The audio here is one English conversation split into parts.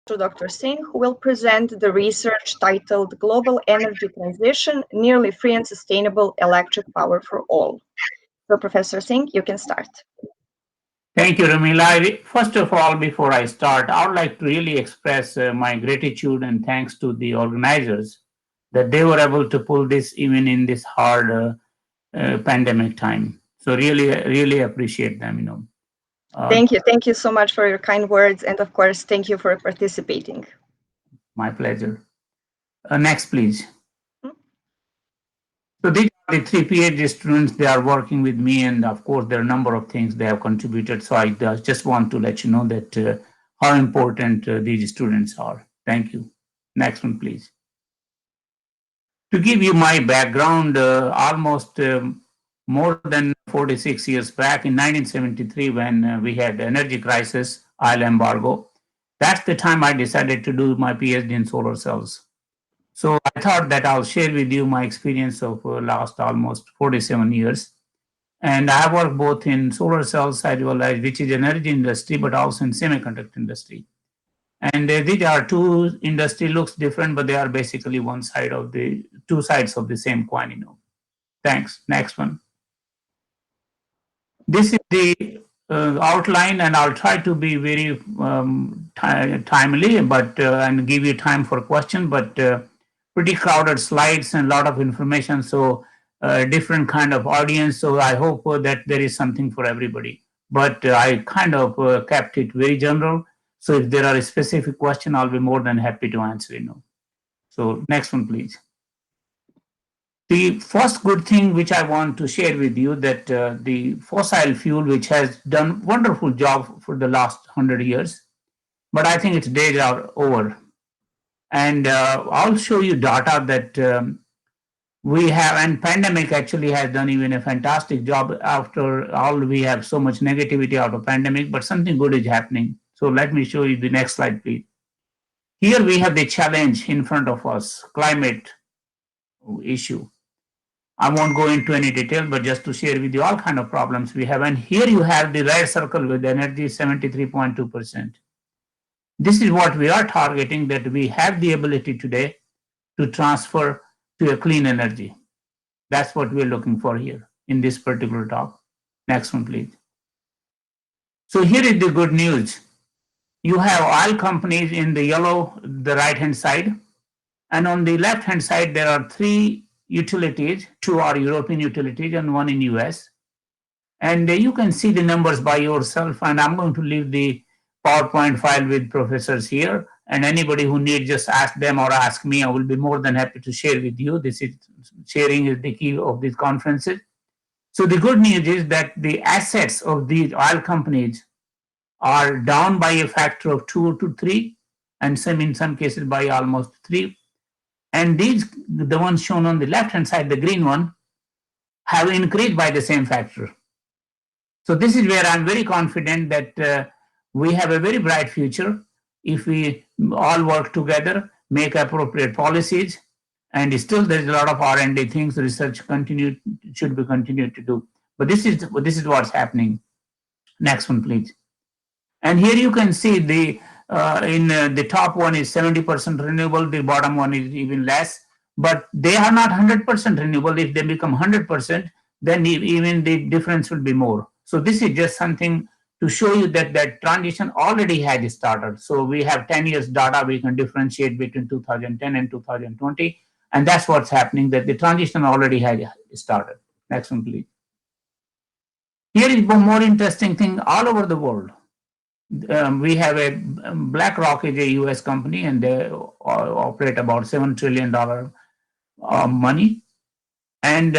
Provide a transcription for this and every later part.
to Dr. Singh, who will present the research titled Global Energy Transition, Nearly Free and Sustainable Electric Power for All. So, Professor Singh, you can start. Thank you, Ramila. First of all, before I start, I would like to really express my gratitude and thanks to the organizers that they were able to pull this even in this hard pandemic time. So really appreciate them. Uh, Thank you. Thank you so much for your kind words. And of course, thank you for participating. my pleasure. Next, please. Hmm? So these are the three PhD students. They are working with me, and of course, there are a number of things they have contributed. So I just want to let you know that how important these students are. Thank you. Next one, please. To give you my background, almost more than 46 years back in 1973, when we had energy crisis, oil embargo, that's the time I decided to do my PhD in solar cells. So I thought that I'll share with you my experience of last almost 47 years. And I work both in solar cells as well as which is energy industry, but also in semiconductor industry. And these are two industry looks different, but they are basically one side of the two sides of the same coin. Thanks. Next one. This is the outline, and I'll try to be very timely, but and give you time for question. But pretty crowded slides and a lot of information, so different kind of audience. So I hope that there is something for everybody. But I kind of kept it very general. So if there are a specific question, I'll be more than happy to answer. So next one, please. The first good thing which I want to share with you that the fossil fuel, which has done wonderful job for the last 100 years, but I think its days are over. And I'll show you data that we have, and pandemic actually has done even a fantastic job. After all, we have so much negativity out of pandemic, but something good is happening. So let me show you the next slide, please. Here we have the challenge in front of us, climate issue. I won't go into any detail, but just to share with you all kind of problems we have. And here you have the red circle with energy 73.2%. This is what we are targeting, that we have the ability today to transfer to a clean energy. That's what we're looking for here in this particular talk. Next one, please. So here is the good news. You have oil companies in the yellow, the right-hand side. And on the left-hand side, there are three utilities. Two are European utilities and one in US. And you can see the numbers by yourself. And I'm going to leave the PowerPoint file with professors here. And anybody who needs, just ask them or ask me. I will be more than happy to share with you. Sharing is the key of these conferences. So the good news is that the assets of these oil companies are down by a factor of 2 to 3, and in some cases by almost 3. And these, the ones shown on the left-hand side, the green one, have increased by the same factor. So this is where I'm very confident that we have a very bright future if we all work together, make appropriate policies, and still there's a lot of R&D things, research should be continued to do. But this is what's happening. Next one, please. And here you can see the top one is 70% renewable, the bottom one is even less, but they are not 100% renewable. If they become 100%, then even the difference will be more. So this is just something to show you that transition already had started. So we have 10 years data, we can differentiate between 2010 and 2020, and that's what's happening, that the transition already had started. Next one, please. Here is one more interesting thing all over the world. We have a BlackRock is a US company, and they operate about $7 trillion money. And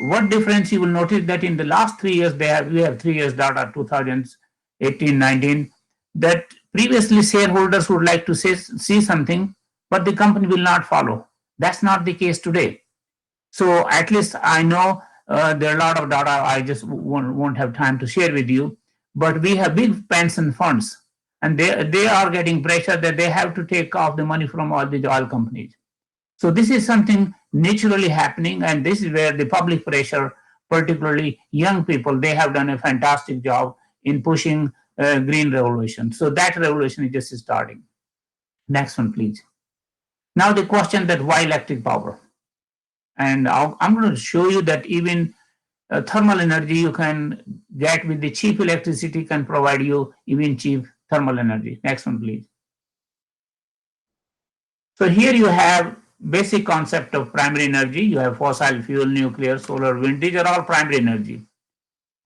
what difference you will notice that in the last 3 years, we have 3 years data, 2018, 19, that previously shareholders would like to see something, but the company will not follow. That's not the case today. So at least I know there are a lot of data I just won't have time to share with you, but we have big pension funds, and they are getting pressure that they have to take off the money from all the oil companies. So this is something naturally happening, and this is where the public pressure, particularly young people, they have done a fantastic job in pushing green revolution. So that revolution is just starting. Next one, please. Now the question that why electric power? And I'm going to show you that even thermal energy you can get with the cheap electricity can provide you even cheap thermal energy. Next one, please. So here you have basic concept of primary energy. You have fossil fuel, nuclear, solar, wind. These are all primary energy.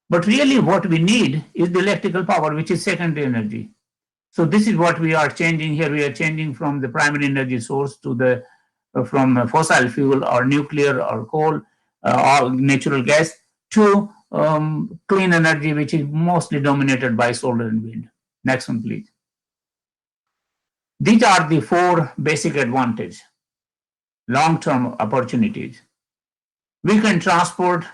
But really what we need is the electrical power, which is secondary energy. So this is what we are changing here. We are changing from the primary energy source to the from fossil fuel or nuclear or coal or natural gas to clean energy, which is mostly dominated by solar and wind. Next one, please. These are the four basic advantages, long-term opportunities. We can transport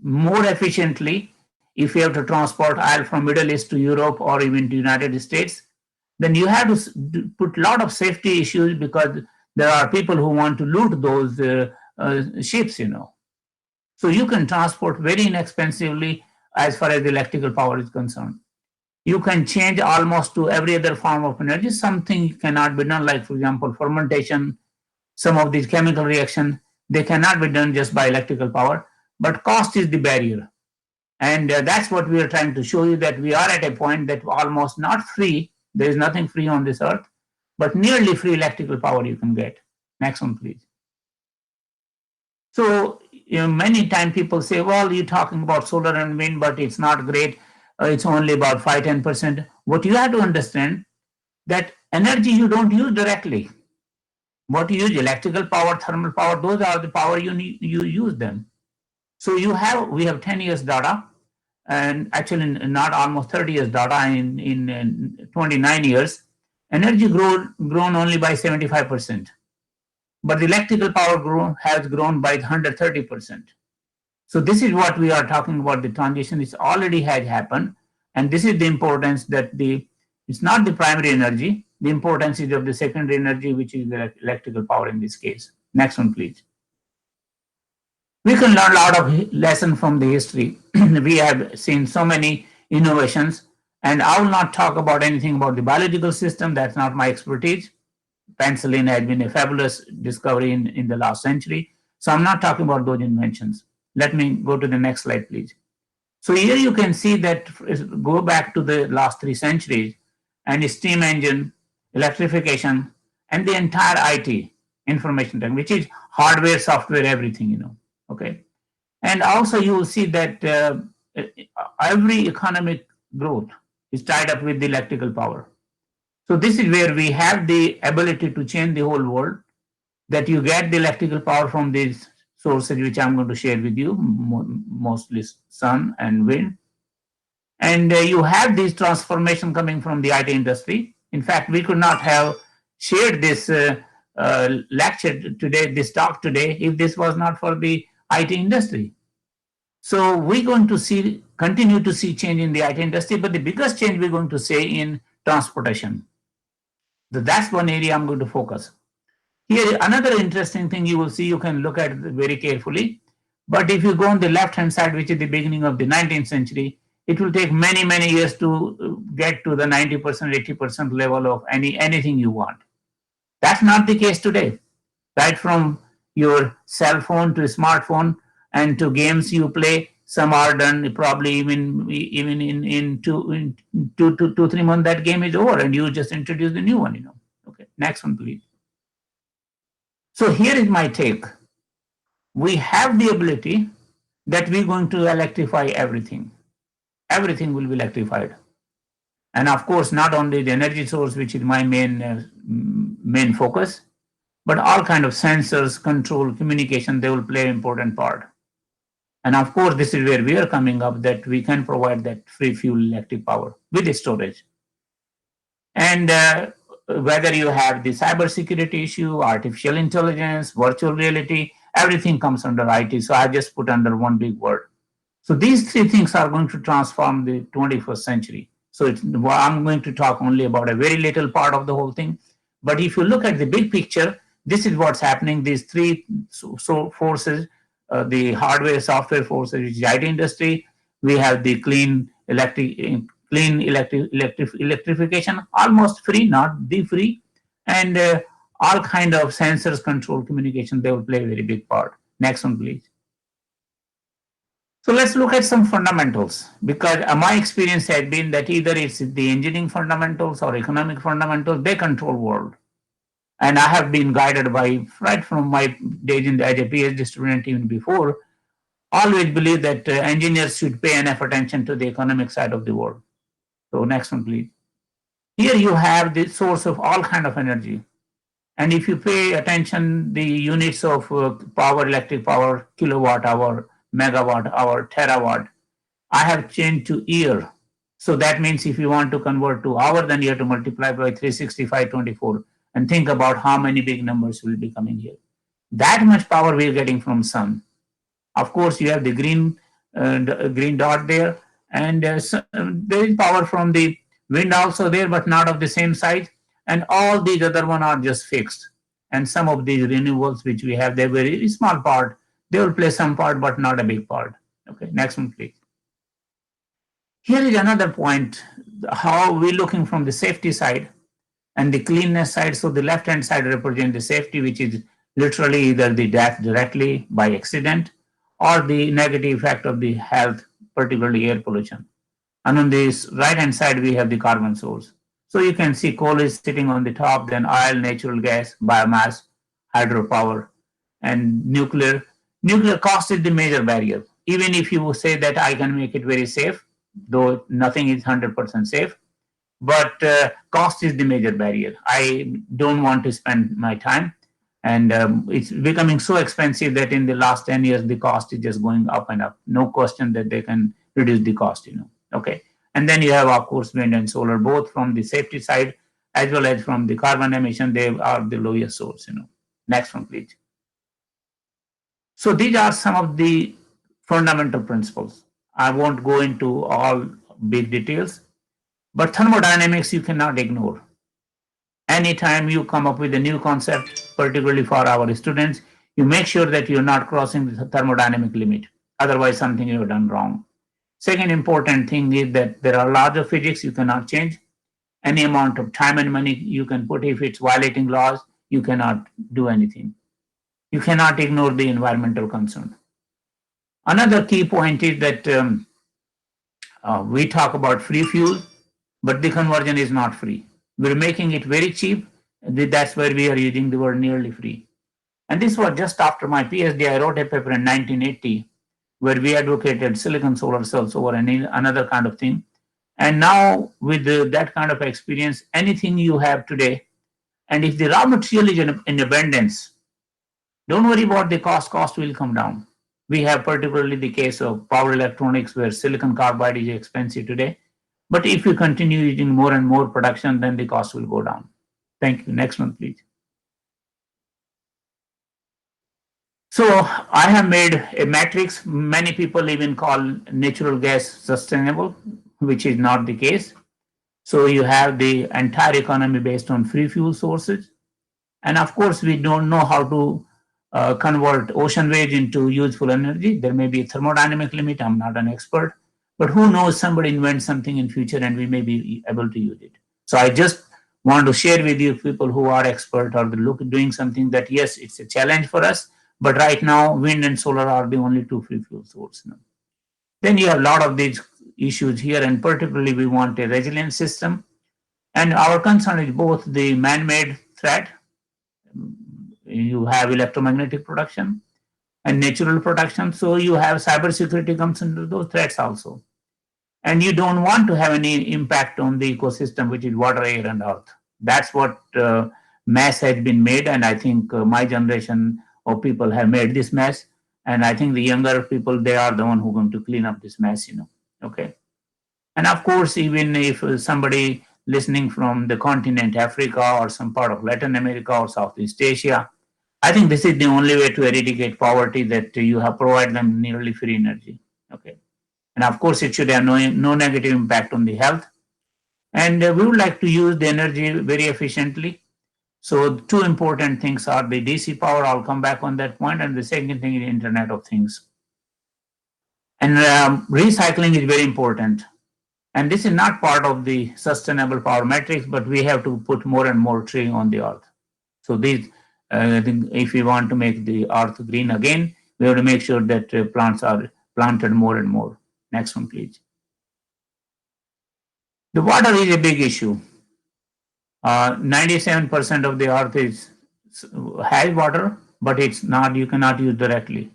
more efficiently if you have to transport oil from Middle East to Europe or even to United States. Then you have to put a lot of safety issues because there are people who want to loot those ships, So you can transport very inexpensively as far as the electrical power is concerned. You can change almost to every other form of energy. Something cannot be done, like, for example, fermentation, some of these chemical reactions, they cannot be done just by electrical power, but cost is the barrier. And that's what we are trying to show you, that we are at a point that almost not free, there is nothing free on this earth, but nearly free electrical power you can get. Next one, please. So many times people say, well, you're talking about solar and wind, but it's not great. It's only about 5-10%. What you have to understand that energy you don't use directly. What you use, electrical power, thermal power, those are the power you need, you use them. So we have 10 years data, and actually not almost 30 years data in 29 years. Energy grown only by 75%. But the electrical power has grown by 130%. So this is what we are talking about. The transition is already had happened, and this is the importance that it's not the primary energy. The importance is of the secondary energy, which is the electrical power in this case. Next one, please. We can learn a lot of lesson from the history. We have seen so many innovations, and I will not talk about anything about the biological system. That's not my expertise. Penicillin had been a fabulous discovery in the last century. So I'm not talking about those inventions. Let me go to the next slide, please. So here you can see that go back to the last 3 centuries, and steam engine, electrification, and the entire IT, information tech, which is hardware, software, everything, okay. And also you will see that every economic growth is tied up with the electrical power. So this is where we have the ability to change the whole world, that you get the electrical power from these sources, which I'm going to share with you, mostly sun and wind. And you have this transformation coming from the IT industry. In fact, we could not have shared this lecture today, this talk today, if this was not for the IT industry. So we're going to continue to see change in the IT industry, but the biggest change we're going to see in transportation. That's one area I'm going to focus. Here, another interesting thing you will see, you can look at it very carefully. But if you go on the left-hand side, which is the beginning of the 19th century, it will take many, many years to get to the 90%, 80% level of anything you want. That's not the case today. Right from your cell phone to smartphone and to games you play, some are done probably even in 2-3 months, that game is over and you just introduce the new one, Okay, next one, please. So here is my take. We have the ability that we're going to electrify everything. Everything will be electrified. And of course, not only the energy source, which is my main focus, but all kind of sensors, control, communication, they will play an important part. And of course, this is where we are coming up, that we can provide that free fuel electric power with the storage. And whether you have the cybersecurity issue, artificial intelligence, virtual reality, everything comes under IT. So I just put under one big word. So these 3 things are going to transform the 21st century. So I'm going to talk only about a very little part of the whole thing. But if you look at the big picture, this is what's happening. These 3 forces, the hardware, software forces, which is IT industry. We have the clean electrification, almost free, not the free. And all kind of sensors control communication, they will play a very big part. Next one, please. So let's look at some fundamentals, because my experience has been that either it's the engineering fundamentals or economic fundamentals, they control world. And I have been guided by, right from my days as a PhD student, even before, always believe that engineers should pay enough attention to the economic side of the world. So next one, please. Here you have the source of all kind of energy. And if you pay attention, the units of power, electric power, kilowatt hour, megawatt hour, terawatt, I have changed to year. So that means if you want to convert to hour, then you have to multiply by 365, 24, and think about how many big numbers will be coming here. That much power we are getting from sun. Of course, you have the green dot there, and there is power from the wind also there, but not of the same size. And all these other one are just fixed. And some of these renewables which we have, they're very small part. They will play some part, but not a big part. Okay, next one, please. Here is another point, how we're looking from the safety side and the cleanness side. So the left-hand side represents the safety, which is literally either the death directly by accident or the negative effect of the health, particularly air pollution. And on this right-hand side, we have the carbon source. So you can see coal is sitting on the top, then oil, natural gas, biomass, hydropower, and nuclear. Nuclear cost is the major barrier. Even if you say that I can make it very safe, though nothing is 100% safe, but cost is the major barrier. I don't want to spend my time, and it's becoming so expensive that in the last 10 years the cost is just going up and up. No question that they can reduce the cost, okay. And then you have, of course, wind and solar, both from the safety side as well as from the carbon emission. They are the lowest source. Next one, please. So these are some of the fundamental principles. I won't go into all big details, but thermodynamics you cannot ignore. Anytime you come up with a new concept, particularly for our students, you make sure that you're not crossing the thermodynamic limit. Otherwise, something you've done wrong. Second important thing is that there are laws of physics you cannot change. Any amount of time and money you can put, if it's violating laws, you cannot do anything. You cannot ignore the environmental concern. Another key point is that we talk about free fuel, but the conversion is not free. We're making it very cheap. That's where we are using the word nearly free. And this was just after my PhD. I wrote a paper in 1980 where we advocated silicon solar cells over another kind of thing. And now with that kind of experience, anything you have today, and if the raw material is in abundance, don't worry about the cost. Cost will come down. We have particularly the case of power electronics where silicon carbide is expensive today. But if you continue using more and more production, then the cost will go down. Thank you. Next one, please. So I have made a matrix. Many people even call natural gas sustainable, which is not the case. So you have the entire economy based on free fuel sources. And of course, we don't know how to convert ocean waves into useful energy. There may be a thermodynamic limit. I'm not an expert. But who knows, somebody invents something in future and we may be able to use it. So I just want to share with you people who are expert or doing something that, yes, it's a challenge for us. But right now, wind and solar are the only two free fuel sources. Then you have a lot of these issues here, and particularly we want a resilient system. And our concern is both the man-made threat. You have electromagnetic production and natural production. So you have cybersecurity comes into those threats also. And you don't want to have any impact on the ecosystem, which is water, air, and earth. That's what mess has been made. And I think my generation of people have made this mess. And I think the younger people, they are the one who are going to clean up this mess, Okay. And of course, even if somebody listening from the continent, Africa, or some part of Latin America or Southeast Asia, I think this is the only way to eradicate poverty, that you have provide them nearly free energy. Okay. And of course, it should have no negative impact on the health. And we would like to use the energy very efficiently. So two important things are the DC power. I'll come back on that point. And the second thing is the Internet of Things. And recycling is very important. And this is not part of the sustainable power metrics, but we have to put more and more tree on the earth. So these, I think if we want to make the earth green again, we have to make sure that plants are planted more and more. Next one, please. The water is a big issue. 97% of the earth has water, but it's not, you cannot use directly.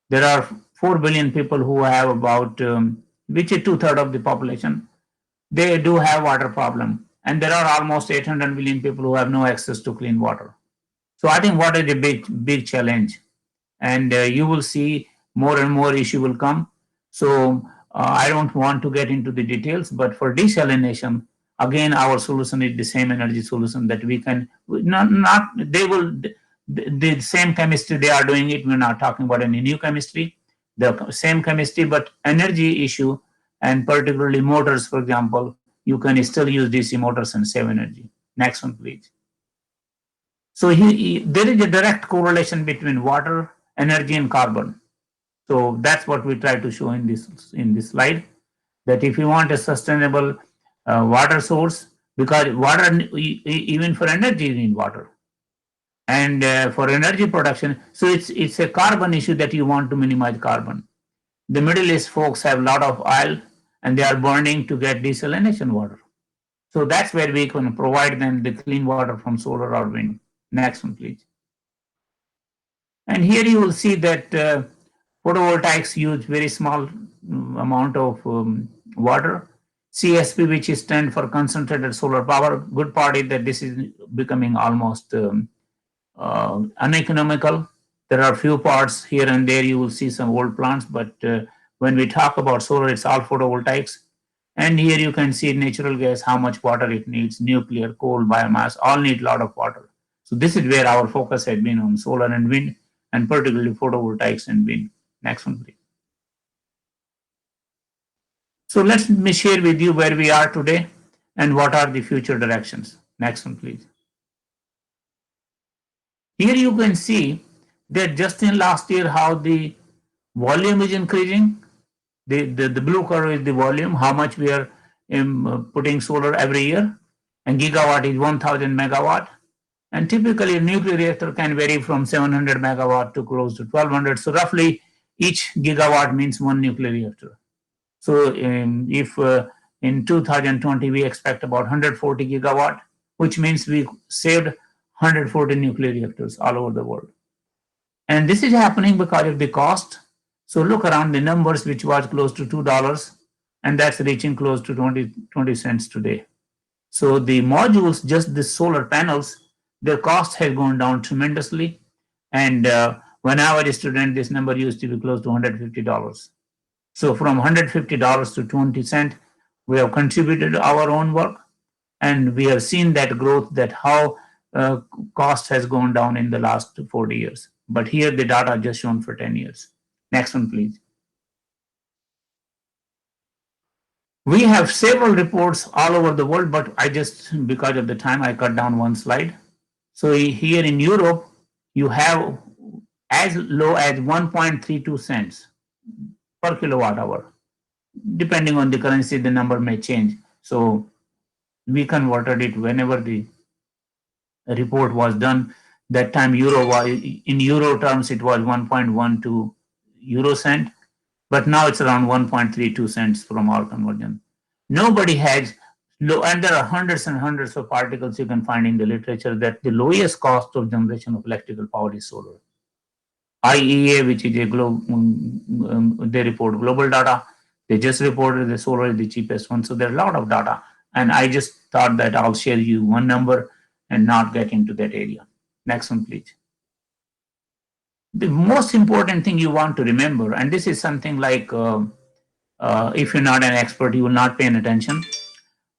There are 4 billion people who have about, which is two-thirds of the population. They do have water problem. And there are almost 800 million people who have no access to clean water. So I think water is a big challenge. And you will see more and more issue will come. So I don't want to get into the details, but for desalination, again, our solution is the same energy solution that we can not they will the same chemistry they are doing it. We're not talking about any new chemistry, the same chemistry, but energy issue, and particularly motors, for example, you can still use DC motors and save energy. Next one, please. So there is a direct correlation between water, energy, and carbon. So that's what we try to show in this slide. That if you want a sustainable water source, because water, even for energy, you need water, and for energy production, so it's a carbon issue that you want to minimize carbon. The Middle East folks have a lot of oil, and they are burning to get desalination water. So that's where we can provide them the clean water from solar or wind. Next one, please. And here you will see that photovoltaics use very small amount of water. CSP, which is stand for concentrated solar power. Good part is that this is becoming almost uneconomical. There are few parts here and there. You will see some old plants, but when we talk about solar, it's all photovoltaics. And here you can see natural gas, how much water it needs, nuclear, coal, biomass, all need a lot of water. So this is where our focus has been on solar and wind, and particularly photovoltaics and wind. Next one, please. So let me share with you where we are today and what are the future directions. Next one, please. Here you can see that just in last year how the volume is increasing. The blue curve is the volume, how much we are putting solar every year, and gigawatt is 1000 megawatt. And typically a nuclear reactor can vary from 700 megawatt to close to 1200. So roughly each gigawatt means one nuclear reactor. So if in 2020 we expect about 140 gigawatt, which means we saved 140 nuclear reactors all over the world. And this is happening because of the cost. So look around the numbers, which was close to $2, and that's reaching close to 20 cents today. So the modules, just the solar panels, their cost has gone down tremendously. And when I was a student, this number used to be close to $150. So from $150 to 20 cents, we have contributed our own work, and we have seen that growth, that how cost has gone down in the last 40 years. But here the data just shown for 10 years. Next one, please. We have several reports all over the world, but I just, because of the time, I cut down one slide. So here in Europe, you have as low as 1.32 cents per kilowatt hour. Depending on the currency, the number may change. So we converted it whenever the report was done. That time euro was, in euro terms, it was 1.12 euro cent, but now it's around 1.32 cents from our conversion. Nobody has low, and there are hundreds and hundreds of articles you can find in the literature that the lowest cost of generation of electrical power is solar. IEA, which is a global, they report global data. They just reported the solar is the cheapest one. So there are a lot of data. And I just thought that I'll share you one number and not get into that area. Next one, please. The most important thing you want to remember, and this is something like if you're not an expert, you will not pay attention.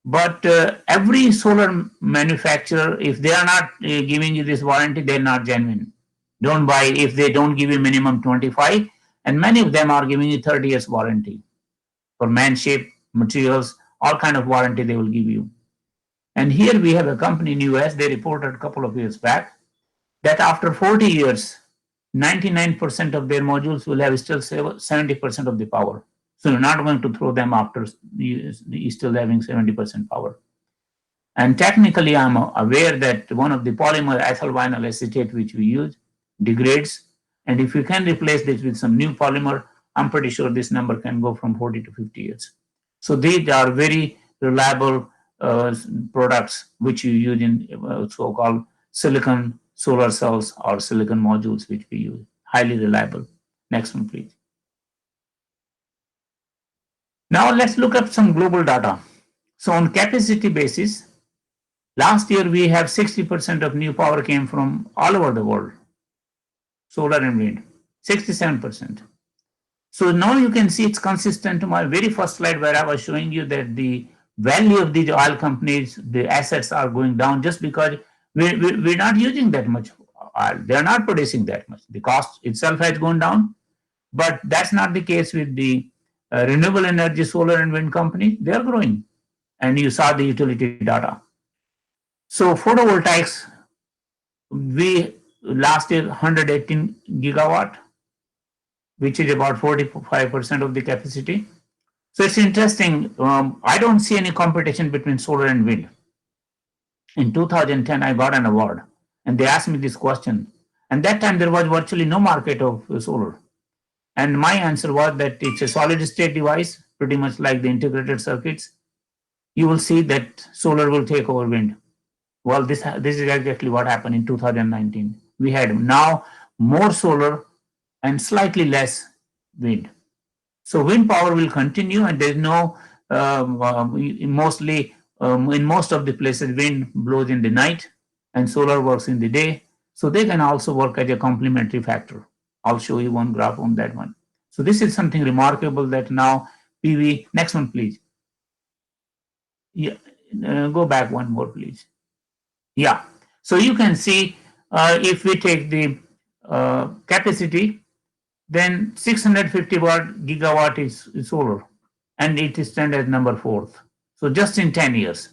But every solar manufacturer, if they are not giving you this warranty, they're not genuine. Don't buy if they don't give you minimum 25, and many of them are giving you 30 years warranty for man shape, materials, all kind of warranty they will give you. And here we have a company in US, they reported a couple of years back that after 40 years, 99% of their modules will have still 70% of the power. So you're not going to throw them after you still having 70% power. And technically, I'm aware that one of the polymer ethyl vinyl acetate which we use degrades. And if you can replace this with some new polymer, I'm pretty sure this number can go from 40 to 50 years. So these are very reliable products which you use in so-called silicon solar cells or silicon modules which we use. Highly reliable. Next one, please. Now let's look at some global data. So on capacity basis, last year we have 60% of new power came from all over the world, solar and wind, 67%. So now you can see it's consistent to my very first slide where I was showing you that the value of these oil companies, the assets are going down just because we're not using that much oil. They're not producing that much. The cost itself has gone down, but that's not the case with the renewable energy, solar and wind companies. They're growing. And you saw the utility data. So photovoltaics, we last year 118 gigawatt, which is about 45% of the capacity. So it's interesting. I don't see any competition between solar and wind. In 2010, I got an award, and they asked me this question. And that time there was virtually no market of solar. And my answer was that it's a solid state device, pretty much like the integrated circuits. You will see that solar will take over wind. Well, this is exactly what happened in 2019. We had now more solar and slightly less wind. So wind power will continue, and there's no mostly in most of the places wind blows in the night and solar works in the day. So they can also work as a complementary factor. I'll show you one graph on that one. So this is something remarkable that now PV. Next one, please. Yeah, go back one more, please. Yeah. So you can see if we take the capacity, then 650 gigawatt is solar, and it is stand as number 4th. So just in 10 years.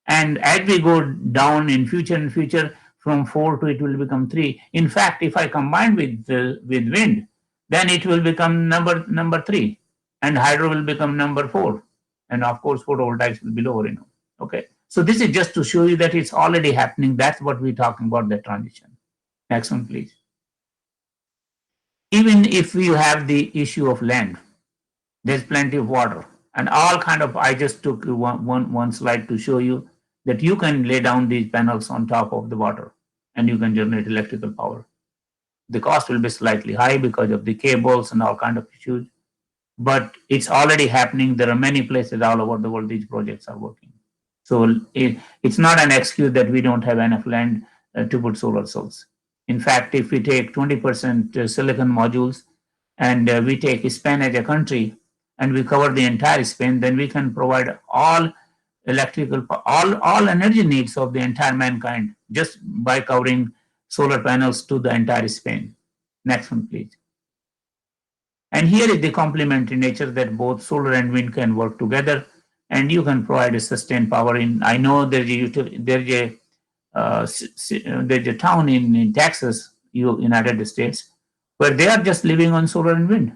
And as we go down in future from 4 to it will become 3. In fact, if I combine with wind, then it will become number 3, and hydro will become number 4, and of course photovoltaics will be lower. Okay. So this is just to show you that it's already happening. That's what we're talking about, the transition. Next one, please. Even if you have the issue of land, there's plenty of water and all kind of. I just took one slide to show you that you can lay down these panels on top of the water and you can generate electrical power. The cost will be slightly high because of the cables and all kind of issues, but it's already happening. There are many places all over the world these projects are working. So it's not an excuse that we don't have enough land to put solar cells. In fact, if we take 20% silicon modules and we take Spain as a country and we cover the entire Spain, then we can provide all electrical, all energy needs of the entire mankind just by covering solar panels to the entire Spain. Next one, please. And here is the complementary nature that both solar and wind can work together, and you can provide a sustained power. I know there's a town in Texas, United States, where they are just living on solar and wind.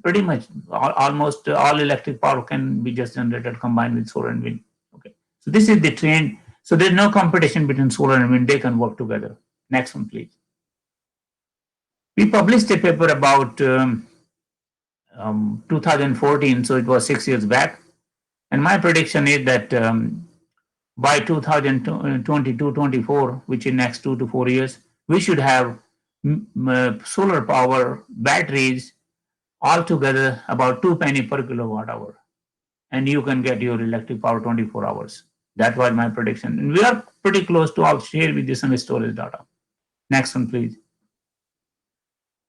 Pretty much almost all electric power can be just generated combined with solar and wind. Okay, so this is the trend. So there's no competition between solar and wind. They can work together. Next one, please. We published a paper about 2014, so it was 6 years back. And my prediction is that by 2022-24, which is next 2 to 4 years, we should have solar power batteries altogether about 2 penny per kilowatt hour. And you can get your electric power 24 hours. That was my prediction. And we are pretty close to. I'll share with you some storage data. Next one, please.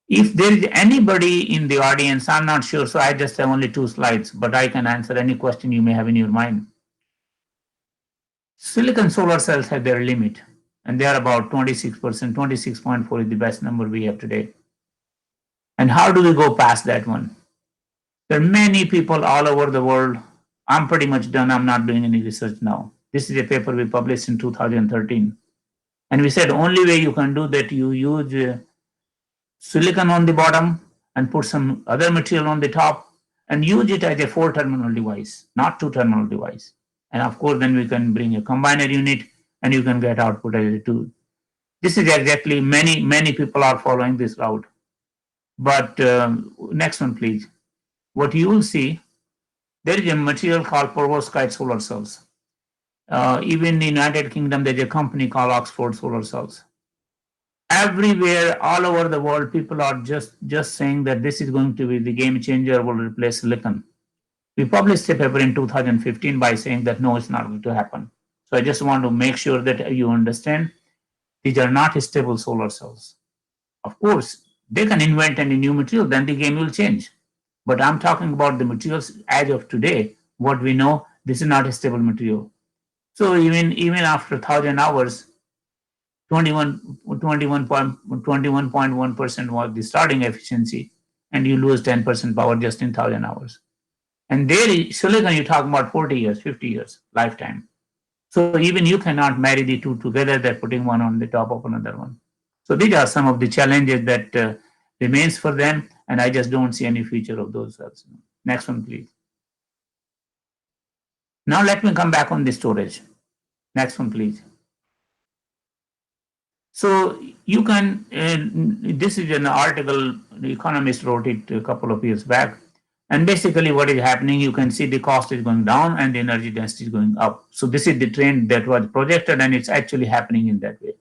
If there is anybody in the audience, I'm not sure, so I just have only 2 slides, but I can answer any question you may have in your mind. Silicon solar cells have their limit, and they are about 26%. 26.4 is the best number we have today. And how do we go past that one? There are many people all over the world. I'm pretty much done. I'm not doing any research now. This is a paper we published in 2013. And we said only way you can do that, you use silicon on the bottom and put some other material on the top and use it as a 4-terminal device, not 2-terminal device. And of course, then we can bring a combiner unit and you can get output as a 2. This is exactly, many people are following this route. But next one, please. What you will see, there is a material called perovskite solar cells. Even in the United Kingdom, there's a company called Oxford Solar Cells. Everywhere, all over the world, people are just saying that this is going to be the game changer, will replace silicon. We published a paper in 2015 by saying that no, it's not going to happen. So I just want to make sure that you understand these are not stable solar cells. Of course, they can invent any new material, then the game will change. But I'm talking about the materials as of today. What we know, this is not a stable material. So even after 1,000 hours, 21.1% was the starting efficiency, and you lose 10% power just in 1,000 hours. And there, silicon, you're talking about 40 years, 50 years lifetime. So even you cannot marry the two together, that putting one on the top of another one. So these are some of the challenges that remains for them, and I just don't see any future of those cells. Next one, please. Now let me come back on the storage. Next one, please. So you can, this is an article, The Economist wrote it a couple of years back. And basically what is happening, you can see the cost is going down and the energy density is going up. So this is the trend that was projected, and it's actually happening in that way.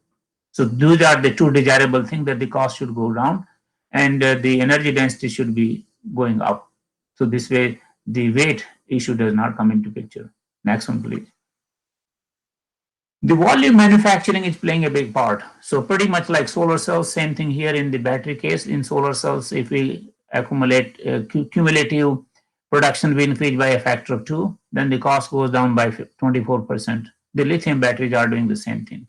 So those are the two desirable things, that the cost should go down and the energy density should be going up. So this way, the weight issue does not come into picture. Next one, please. The volume manufacturing is playing a big part. So pretty much like solar cells, same thing here in the battery case. In solar cells, if we accumulate cumulative production will increase by a factor of 2, then the cost goes down by 24%. The lithium batteries are doing the same thing.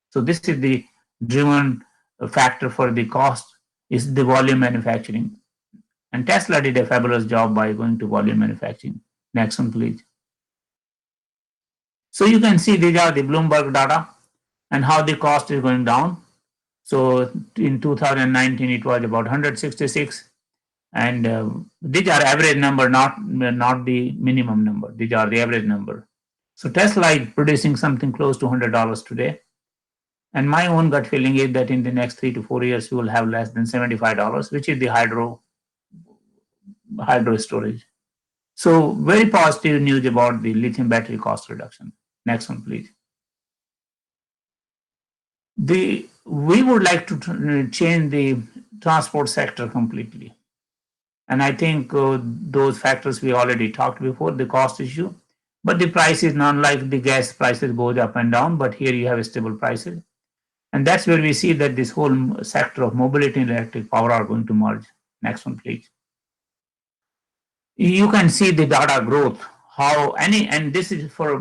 So this is the driven factor for the cost, is the volume manufacturing. And Tesla did a fabulous job by going to volume manufacturing. Next one, please. So you can see these are the Bloomberg data and how the cost is going down. So in 2019, it was about 166. And these are average number, not the minimum number. These are the average number. So Tesla is producing something close to $100 today. And my own gut feeling is that in the next 3 to 4 years, we will have less than $75, which is the hydro storage. So very positive news about the lithium battery cost reduction. Next one, please. We would like to change the transport sector completely. And I think those factors we already talked before, the cost issue, but the price is not like the gas prices goes up and down, but here you have stable prices. And that's where we see that this whole sector of mobility and electric power are going to merge. Next one, please. You can see the data growth, and this is for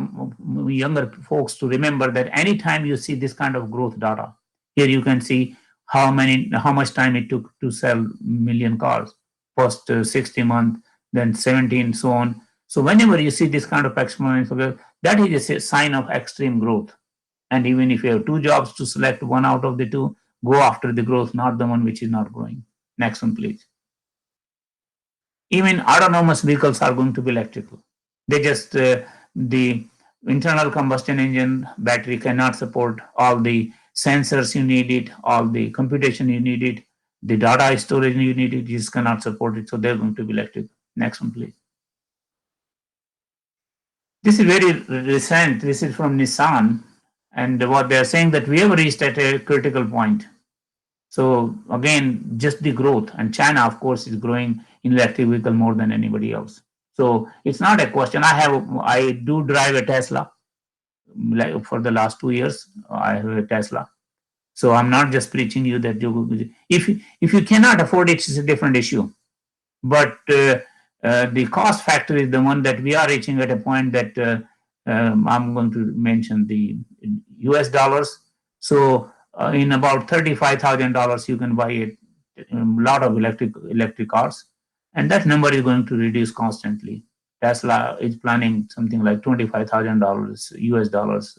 younger folks to remember that anytime you see this kind of growth data, here you can see how much time it took to sell million cars, first 60 months, then 17, so on. So whenever you see this kind of exponential, that is a sign of extreme growth. And even if you have two jobs to select one out of the two, go after the growth, not the one which is not growing. Next one, please. Even autonomous vehicles are going to be electrical. They just, the internal combustion engine battery cannot support all the sensors you need it, all the computation you need it, the data storage you need it, just cannot support it. So they're going to be electric. Next one, please. This is very recent. This is from Nissan. And what they're saying that we have reached at a critical point. So again, just the growth, and China, of course, is growing in electric vehicle more than anybody else. So it's not a question. I do drive a Tesla. Like for the last 2 years, I have a Tesla. So I'm not just preaching you that if you cannot afford it, it's a different issue. But the cost factor is the one that we are reaching at a point that I'm going to mention the US dollars. So in about $35,000, you can buy a lot of electric cars, and that number is going to reduce constantly. Tesla is planning something like $25,000 US dollars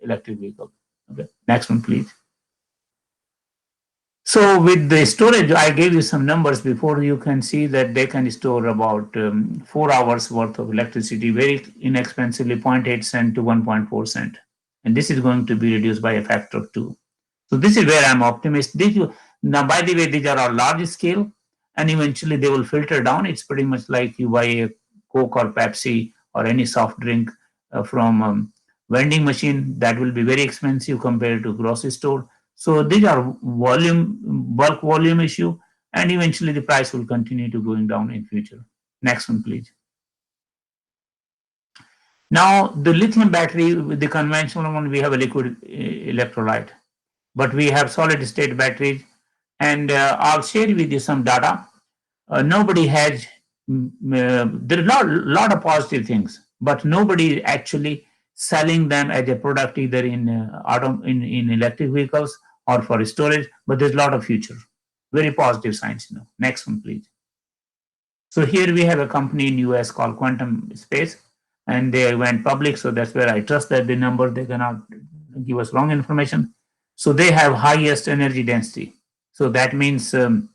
electric vehicle. Okay, next one, please. So with the storage, I gave you some numbers before. You can see that they can store about 4 hours worth of electricity very inexpensively, 0.8 cent to 1.4 cent. And this is going to be reduced by a factor of 2. So this is where I'm optimistic. Now, by the way, these are all large scale and eventually they will filter down. It's pretty much like you buy a Coke or Pepsi or any soft drink from vending machine that will be very expensive compared to grocery store. So these are bulk volume issue, and eventually the price will continue to going down in future. Next one, please. Now the lithium battery, the conventional one, we have a liquid electrolyte, but we have solid state batteries, and I'll share with you some data. Nobody has. There are a lot of positive things, but nobody actually selling them as a product either in in electric vehicles or for storage. But there's a lot of future. Very positive signs. Next one, please. So here we have a company in US called Quantum Space, and they went public. So that's where I trust that the number they cannot give us wrong information. So they have highest energy density. So that means in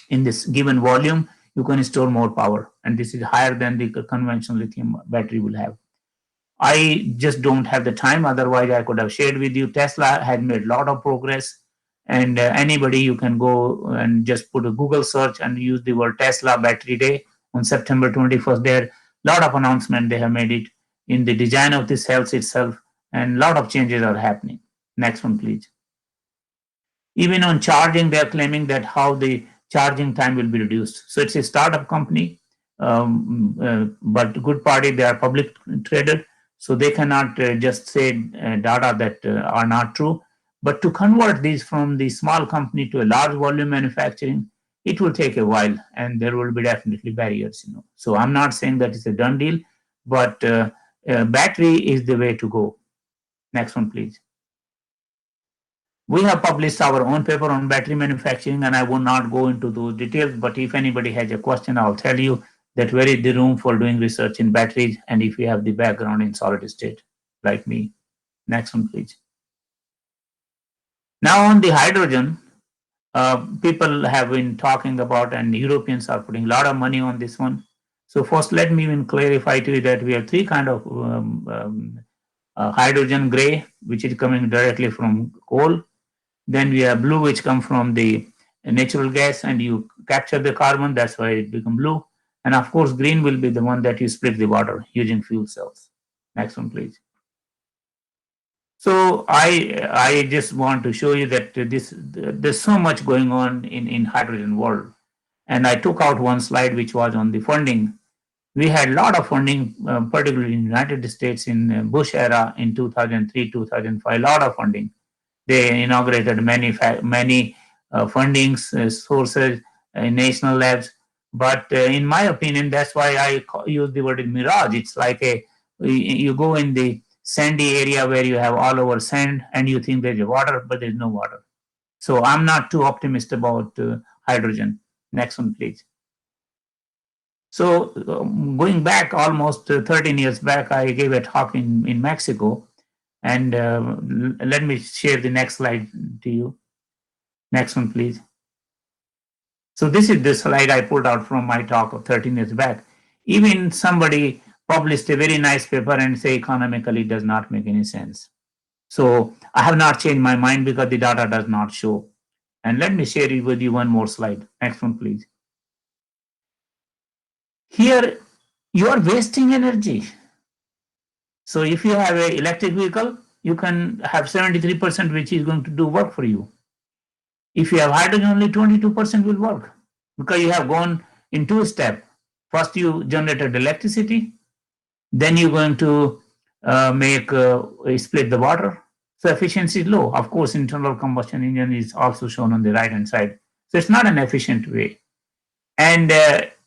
this given volume, you can store more power, and this is higher than the conventional lithium battery will have. I just don't have the time. Otherwise, I could have shared with you. Tesla has made a lot of progress, and anybody you can go and just put a Google search and use the word Tesla Battery Day on September 21st. There are a lot of announcements they have made it in the design of the cells itself, and a lot of changes are happening. Next one, please. Even on charging, they are claiming that how the charging time will be reduced. So it's a startup company, but good party, they are public traded, so they cannot just say data that are not true. But to convert these from the small company to a large volume manufacturing, it will take a while, and there will be definitely barriers. So I'm not saying that it's a done deal, but battery is the way to go. Next one, please. We have published our own paper on battery manufacturing, and I will not go into those details, but if anybody has a question, I'll tell you that where is the room for doing research in batteries, and if you have the background in solid state, like me. Next one, please. Now on the hydrogen, people have been talking about, and Europeans are putting a lot of money on this one. So first, let me even clarify to you that we have three kind of hydrogen: gray, which is coming directly from coal. Then we have blue, which come from the natural gas, and you capture the carbon. That's why it become blue. And of course, green will be the one that you split the water using fuel cells. Next one, please. So I just want to show you that there's so much going on in hydrogen world. And I took out one slide which was on the funding. We had a lot of funding, particularly in the United States in Bush era in 2003, 2005, a lot of funding. They inaugurated many fundings sources in national labs. But in my opinion, that's why I use the word mirage. It's like you go in the sandy area where you have all over sand and you think there's water, but there's no water. So I'm not too optimistic about hydrogen. Next one, please. So going back almost 13 years back, I gave a talk in Mexico. And let me share the next slide to you. Next one, please. So this is the slide I pulled out from my talk of 13 years back. Even somebody published a very nice paper and say economically it does not make any sense. So I have not changed my mind because the data does not show. And let me share with you one more slide. Next one, please. Here, you are wasting energy. So if you have an electric vehicle, you can have 73% which is going to do work for you. If you have hydrogen, only 22% will work because you have gone in two steps. First, you generated electricity, then you're going to split the water. So efficiency is low. Of course, internal combustion engine is also shown on the right hand side. So it's not an efficient way. And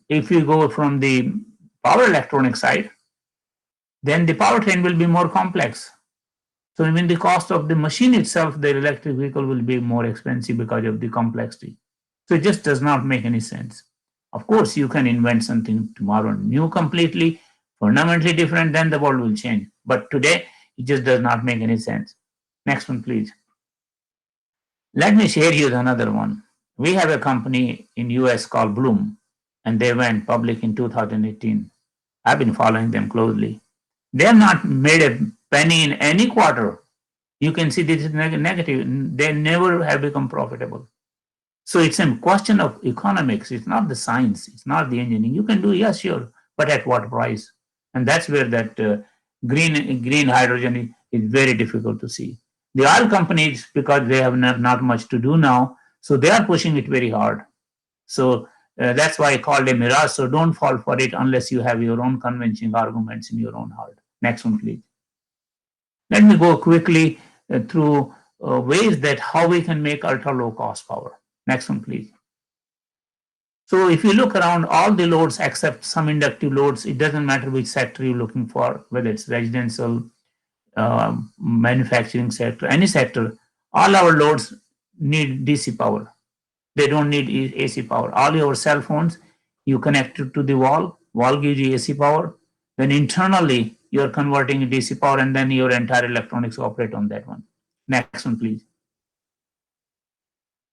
if you go from the power electronic side, then the powertrain will be more complex. So even the cost of the machine itself, the electric vehicle will be more expensive because of the complexity. So it just does not make any sense. Of course, you can invent something tomorrow new completely, fundamentally different, then the world will change. But today, it just does not make any sense. Next one, please. Let me share you another one. We have a company in US called Bloom, and they went public in 2018. I've been following them closely. They have not made a penny in any quarter. You can see this is negative. They never have become profitable. So it's a question of economics. It's not the science. It's not the engineering. You can do, yes, sure, but at what price? And that's where that green hydrogen is very difficult to see. The oil companies, because they have not much to do now, so they are pushing it very hard. So that's why I called a mirage. So don't fall for it unless you have your own convincing arguments in your own heart. Next one, please. Let me go quickly through ways that how we can make ultra low cost power. Next one, please. So if you look around all the loads except some inductive loads, it doesn't matter which sector you're looking for, whether it's residential, manufacturing sector, any sector, all our loads need DC power. They don't need AC power. All your cell phones, you connect it to the wall gives you AC power. Then internally, you're converting DC power, and then your entire electronics operate on that one. Next one, please.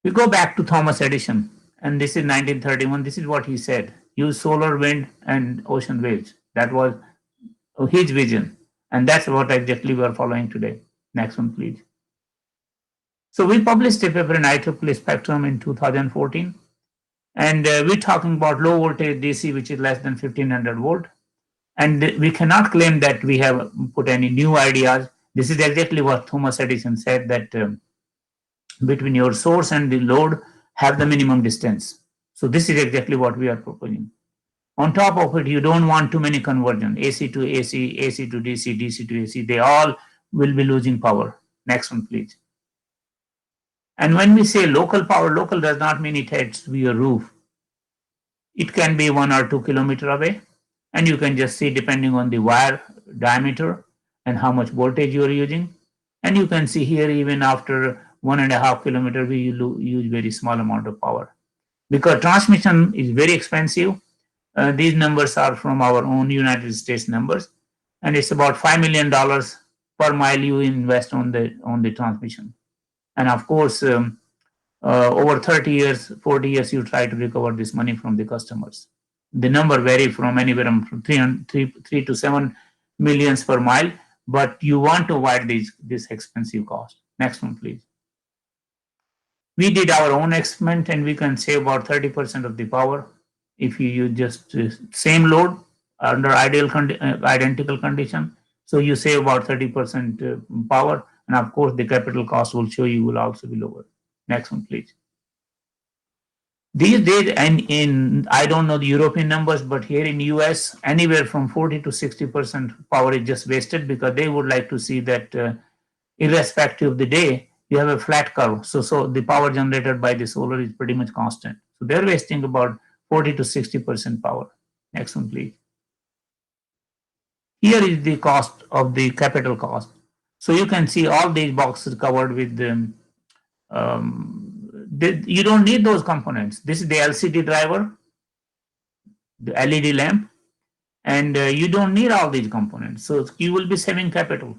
We go back to Thomas Edison, and this is 1931. This is what he said: use solar, wind, and ocean waves. That was his vision, and that's what exactly we are following today. Next one, please. So we published a paper in IEEE Spectrum in 2014, and we're talking about low voltage DC, which is less than 1500 volt. And we cannot claim that we have put any new ideas. This is exactly what Thomas Edison said, that between your source and the load have the minimum distance. So this is exactly what we are proposing. On top of it, you don't want too many conversion, AC to AC, AC to DC, DC to AC. They all will be losing power. Next one, please. And when we say local power, local does not mean it has to be your roof. It can be 1 or 2 kilometers away, and you can just see depending on the wire diameter and how much voltage you are using. And you can see here, even after 1.5 kilometers, we use very small amount of power. Because transmission is very expensive, these numbers are from our own United States numbers, and it's about $5 million per mile you invest on the transmission. And of course, over 30 years, 40 years, you try to recover this money from the customers. The number vary from anywhere from 3 to 7 millions per mile, but you want to avoid this expensive cost. Next one, please. We did our own experiment, and we can save about 30% of the power if you use just same load under identical condition. So you save about 30% power, and of course the capital cost will show you will also be lower. Next one, please. These days, and in I don't know the European numbers, but here in US, anywhere from 40 to 60% power is just wasted, because they would like to see that irrespective of the day, you have a flat curve. So the power generated by the solar is pretty much constant. So they're wasting about 40 to 60% power. Next one, please. Here is the cost of the capital cost. So you can see all these boxes covered with you don't need those components. This is the LCD driver, the LED lamp, and you don't need all these components. So you will be saving capital.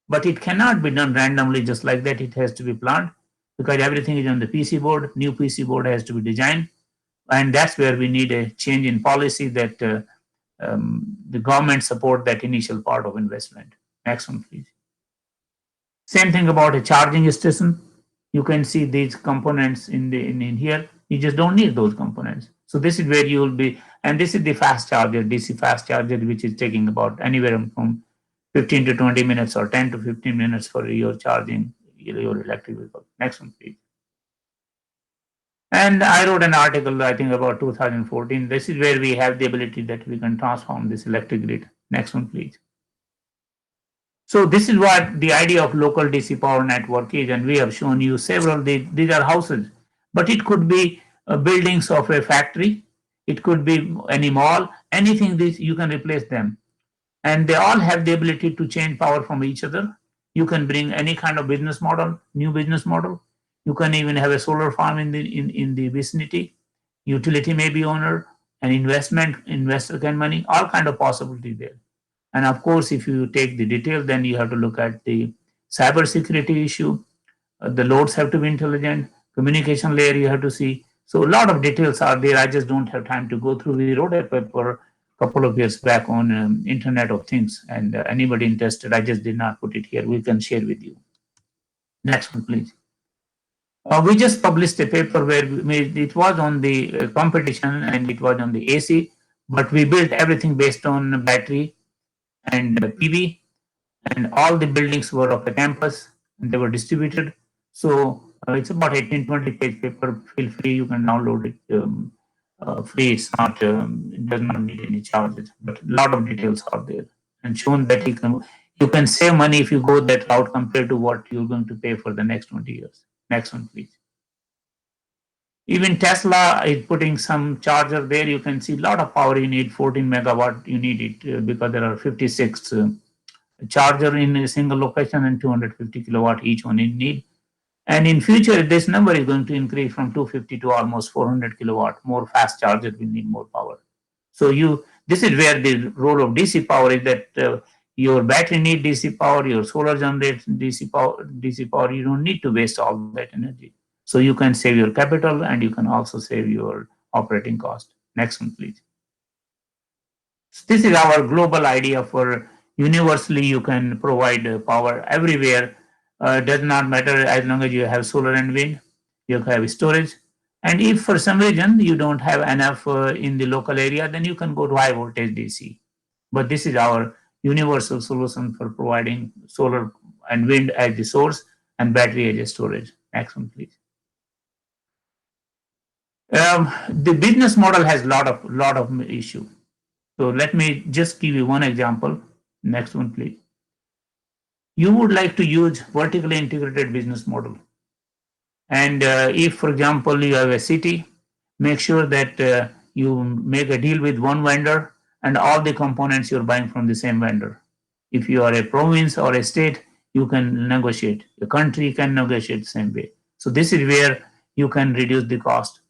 But it cannot be done randomly just like that. It has to be planned, because everything is on the PC board. New PC board has to be designed. And that's where we need a change in policy, that the government support that initial part of investment. Next one, please. Same thing about a charging station. You can see these components in here. You just don't need those components. So this is where you will be, and this is the fast charger, DC fast charger, which is taking about anywhere from 15 to 20 minutes or 10 to 15 minutes for your charging your electric vehicle. Next one, please. And I wrote an article, I think about 2014. This is where we have the ability that we can transform this electric grid. Next one, please. So this is what the idea of local DC power network is, and we have shown you several. These are houses, but it could be buildings of a factory. It could be any mall, anything. This you can replace them, and they all have the ability to change power from each other. You can bring any kind of business model, new business model. You can even have a solar farm in the vicinity. Utility may be owner, an investor can money, all kind of possibilities there. And of course, if you take the detail, then you have to look at the cybersecurity issue. The loads have to be intelligent. Communication layer you have to see. So a lot of details are there. I just don't have time to go through. We wrote a paper a couple of years back on Internet of Things, and anybody interested, I just did not put it here. We can share with you. Next one, please. We just published a paper where it was on the competition and it was on the AC, but we built everything based on battery and PV, and all the buildings were of the campus and they were distributed. So it's about 18-20 page paper. Feel free, you can download it free. It does not need any charges, but a lot of details are there and shown that you can save money if you go that route compared to what you're going to pay for the next 20 years. Next one, please. Even Tesla is putting some charger there. You can see a lot of power you need, 14 megawatt you need it because there are 56 charger in a single location and 250 kilowatt each one in need. And in future, this number is going to increase from 250 to almost 400 kilowatt. More fast charger will need more power. So this is where the role of DC power is that your battery need DC power, your solar generates DC power. You don't need to waste all that energy. So you can save your capital and you can also save your operating cost. Next one, please. This is our global idea for universally you can provide power everywhere. Does not matter as long as you have solar and wind, you have storage. And if for some reason you don't have enough in the local area, then you can go to high voltage DC. But this is our universal solution for providing solar and wind as the source and battery as a storage. Next one, please. The business model has lot of issue. So let me just give you one example. Next one, please. You would like to use vertically integrated business model. And if, for example, you have a city, make sure that you make a deal with one vendor and all the components you're buying from the same vendor. If you are a province or a state, you can negotiate. A country can negotiate the same way. So this is where you can reduce the cost.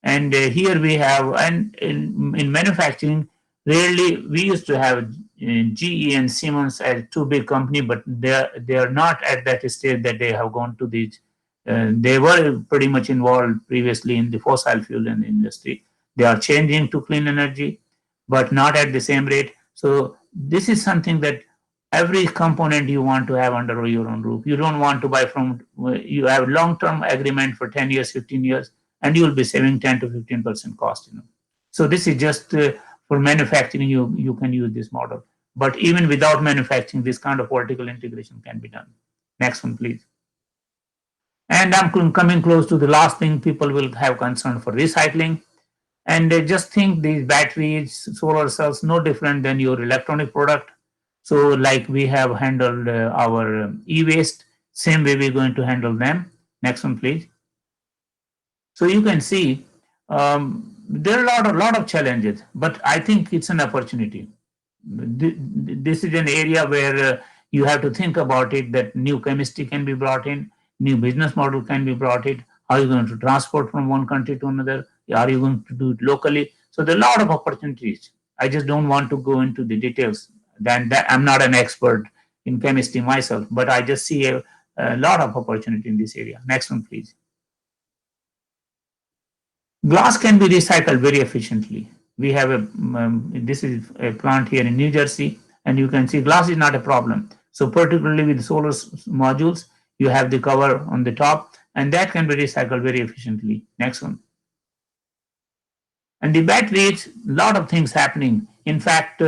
And here we have, and in manufacturing, rarely we used to have GE and Siemens as two big company, but they are not at that stage that they have gone to these. They were pretty much involved previously in the fossil fuel industry. They are changing to clean energy, but not at the same rate. So this is something that every component you want to have under your own roof. You don't want to buy from. You have long-term agreement for 10 years, 15 years and you will be saving 10 to 15% cost. So this is just for manufacturing. You can use this model, but even without manufacturing, this kind of vertical integration can be done. Next one, please. And I'm coming close to the last thing. People will have concern for recycling, and they just think these batteries, solar cells, no different than your electronic product. So like we have handled our e-waste, same way we're going to handle them. Next one, please. So you can see there are a lot of challenges, but I think it's an opportunity. This is an area where you have to think about it, that new chemistry can be brought in, new business model can be brought in. How are you going to transport from one country to another? Are you going to do it locally? So there are a lot of opportunities. I just don't want to go into the details. Then that I'm not an expert in chemistry myself, but I just see a lot of opportunity in this area. Next one, please. Glass can be recycled very efficiently. We have this is a plant here in New Jersey, and you can see glass is not a problem. So particularly with solar modules, you have the cover on the top, and that can be recycled very efficiently. Next one. And the batteries, a lot of things happening. In fact,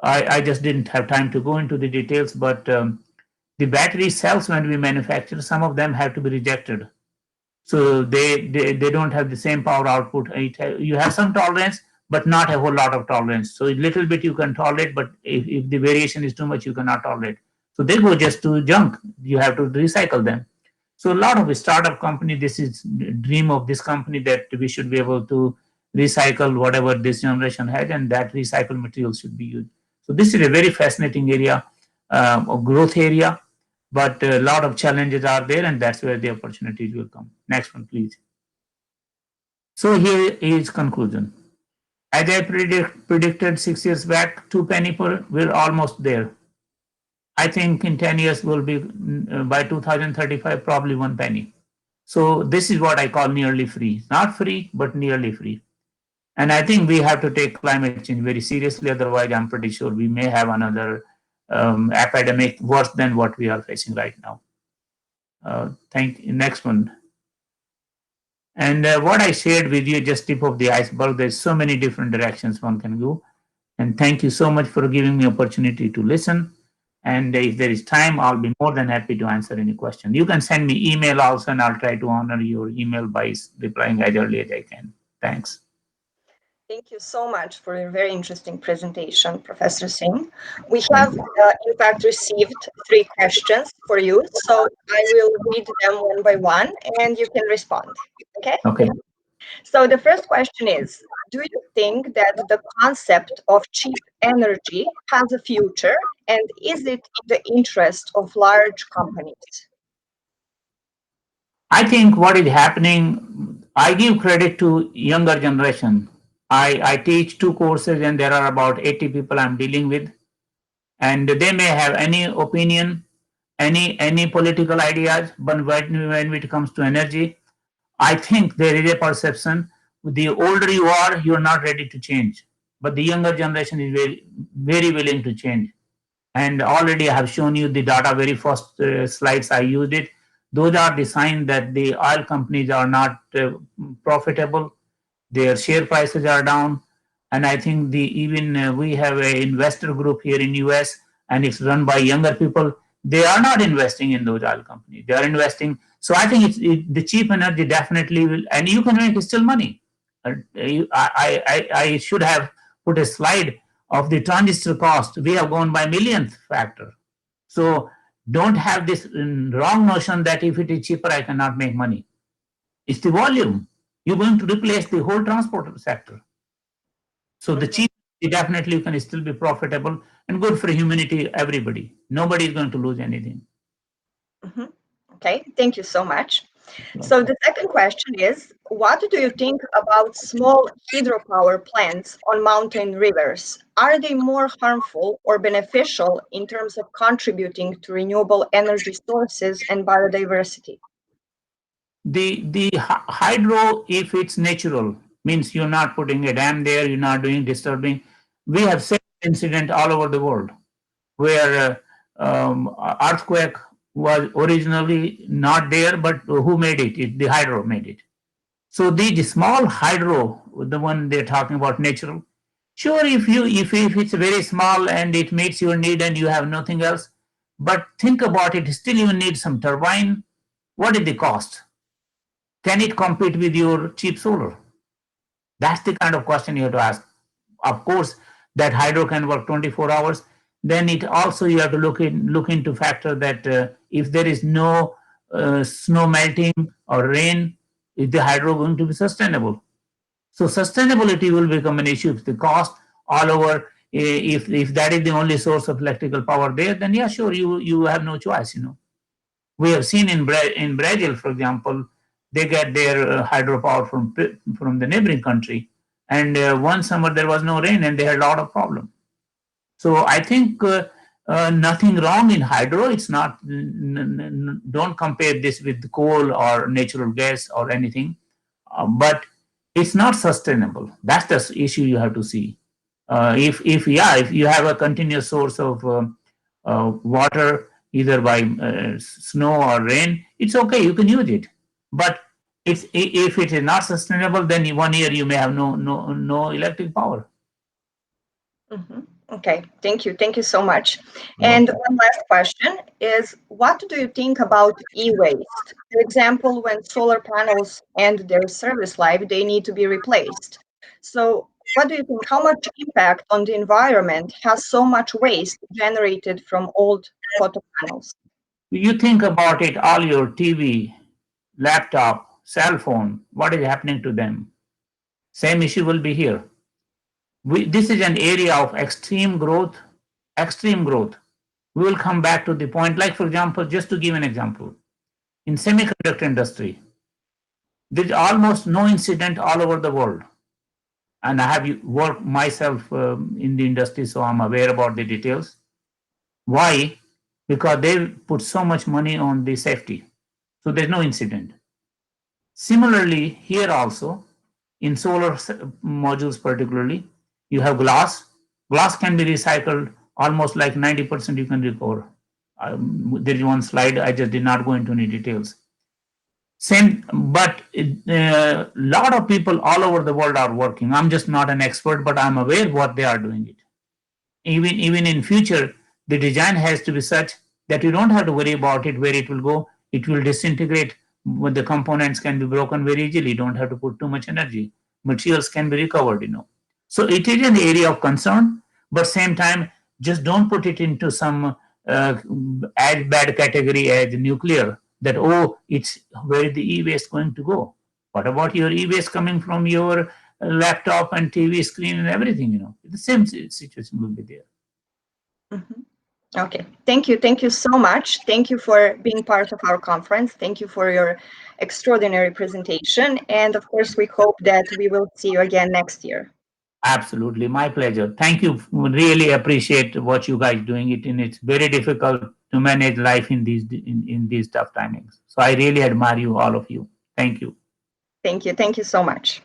I just didn't have time to go into the details, but the battery cells, when we manufacture, some of them have to be rejected. So they don't have the same power output. You have some tolerance, but not a whole lot of tolerance. So a little bit you can tolerate, but if the variation is too much, you cannot tolerate. So they go just to junk. You have to recycle them. So a lot of startup company, this is dream of this company, that we should be able to recycle whatever this generation has, and that recycled material should be used. So this is a very fascinating area, of growth area, but a lot of challenges are there, and that's where the opportunities will come. Next one, please. So here is conclusion. As I predicted 6 years back, 2 penny per, we're almost there. I think in 10 years will be by 2035 probably 1 penny. So this is what I call nearly free. Not free, but nearly free. And I think we have to take climate change very seriously. Otherwise, I'm pretty sure we may have another epidemic worse than what we are facing right now. Thank you. Next one. And what I shared with you, just tip of the iceberg. There's so many different directions one can go. And thank you so much for giving me opportunity to listen. And if there is time, I'll be more than happy to answer any question. You can send me email also, and I'll try to honor your email by replying as early as I can. Thanks. Thank you so much for a very interesting presentation, Professor Singh. We Thank have, you. in fact, received 3 questions for you, so I will read them one by one, and you can respond. Okay? Okay. So the first question is, do you think that the concept of cheap energy has a future, and is it in the interest of large companies? I think what is happening, I give credit to younger generation. I teach 2 courses and there are about 80 people I'm dealing with, and they may have any opinion, any political ideas, but when it comes to energy, I think there is a perception. The older you are, you're not ready to change, but the younger generation is very willing to change. And already I have shown you the data, very first slides I used it. Those are the signs that the oil companies are not profitable. Their share prices are down. And I think the even we have an investor group here in US, and it's run by younger people. They are not investing in those oil companies. They are investing. So I think the cheap energy definitely will, and you can make still money. I should have put a slide of the transistor cost. We have gone by millionth factor. So don't have this wrong notion that if it is cheaper, I cannot make money. It's the volume. You're going to replace the whole transport sector. So the Mhm, cheap definitely can still be profitable and good for humanity, everybody. Nobody is going to lose anything. mhm. Okay, thank you so much. So the second question is, what do you think about small hydropower plants on mountain rivers? Are they more harmful or beneficial in terms of contributing to renewable energy sources and biodiversity? The hydro, if it's natural, means you're not putting a dam there, you're not doing disturbing. We have seen incident all over the world where earthquake was originally not there, but who made it? The hydro made it. So the small hydro, the one they're talking about, natural. Sure, if it's very small and it meets your need and you have nothing else, but think about it. Still, you need some turbine. What is the cost? Can it compete with your cheap solar? That's the kind of question you have to ask. Of course, that hydro can work 24 hours. Then it also you have to look into factor that if there is no snow melting or rain, is the hydro going to be sustainable? So sustainability will become an issue. If the cost all over, if that is the only source of electrical power there, then yeah, sure, you have no choice. We have seen in Brazil, for example, they get their hydropower from the neighboring country, and one summer there was no rain, and they had a lot of problem. So I think nothing wrong in hydro. It's not. Don't compare this with coal or natural gas or anything, but it's not sustainable. That's the issue you have to see. If you have a continuous source of water either by snow or rain, it's okay. You can use it, but if it is not sustainable, then 1 year you may have no electric power. Mhm. Okay, thank you. Thank you so much. You're And welcome. one last question is, what do you think about e-waste? For example, when solar panels end their service life, they need to be replaced. So what do you think? How much impact on the environment has so much waste generated from old photo panels? You think about it, all your TV, laptop, cell phone, what is happening to them? Same issue will be here. This is an area of extreme growth, extreme growth. We will come back to the point, like for example, just to give an example, in semiconductor industry, there is almost no incident all over the world. And I have worked myself in the industry, so I'm aware about the details. Why? because they put so much money on the safety. So there's no incident. Similarly, here also, in solar modules particularly, you have glass. Glass can be recycled almost like 90% you can recover. There is one slide, I just did not go into any details. Same, but a lot of people all over the world are working. I'm just not an expert, but I'm aware what they are doing it. Even in future, the design has to be such that you don't have to worry about it where it will go. It will disintegrate. When the components can be broken very easily. You don't have to put too much energy. Materials can be recovered. So it is an area of concern, but same time, just don't put it into some as bad category as nuclear. That, oh, it's where the e-waste going to go. What about your e-waste coming from your laptop and TV screen and everything? The same situation will be there. Mhm. Okay, thank you. Thank you so much. Thank you for being part of our conference. Thank you for your extraordinary presentation. And of course, we hope that we will see you again next year. Absolutely, my pleasure. Thank you. Really appreciate what you guys doing it, and it's very difficult to manage life in these tough timings. So I really admire you, all of you. Thank you. Thank you. Thank you so much.